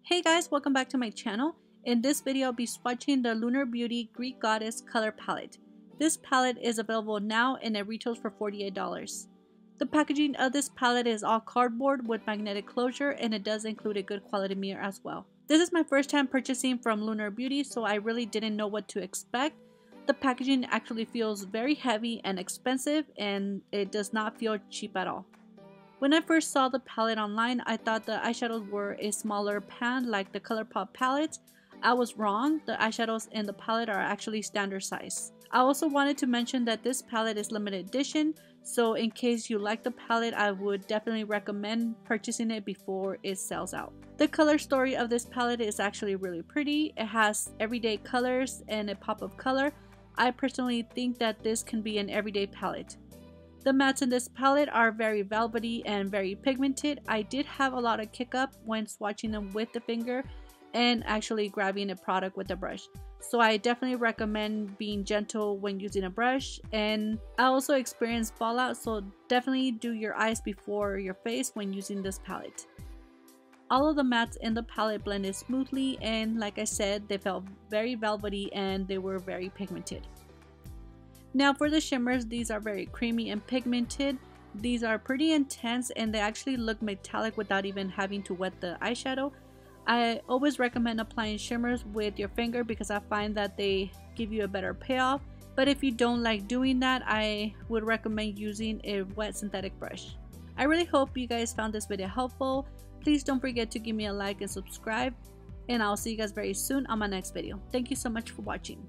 Hey guys, welcome back to my channel. In this video, I'll be swatching the Lunar Beauty Greek Goddess color palette. This palette is available now and it retails for $48. The packaging of this palette is all cardboard with magnetic closure, and it does include a good quality mirror as well. This is my first time purchasing from Lunar Beauty, so I really didn't know what to expect. The packaging actually feels very heavy and expensive, and it does not feel cheap at all. When I first saw the palette online, I thought the eyeshadows were a smaller pan like the Colourpop palettes. I was wrong. The eyeshadows in the palette are actually standard size. I also wanted to mention that this palette is limited edition, so in case you like the palette, I would definitely recommend purchasing it before it sells out. The color story of this palette is actually really pretty. It has everyday colors and a pop of color. I personally think that this can be an everyday palette. The mattes in this palette are very velvety and very pigmented. I did have a lot of kick up when swatching them with the finger and actually grabbing a product with a brush. So I definitely recommend being gentle when using a brush, and I also experienced fallout, so definitely do your eyes before your face when using this palette. All of the mattes in the palette blended smoothly, and like I said, they felt very velvety and they were very pigmented. Now for the shimmers, these are very creamy and pigmented. These are pretty intense and they actually look metallic without even having to wet the eyeshadow. I always recommend applying shimmers with your finger because I find that they give you a better payoff. But if you don't like doing that, I would recommend using a wet synthetic brush. I really hope you guys found this video helpful. Please don't forget to give me a like and subscribe. And I'll see you guys very soon on my next video. Thank you so much for watching.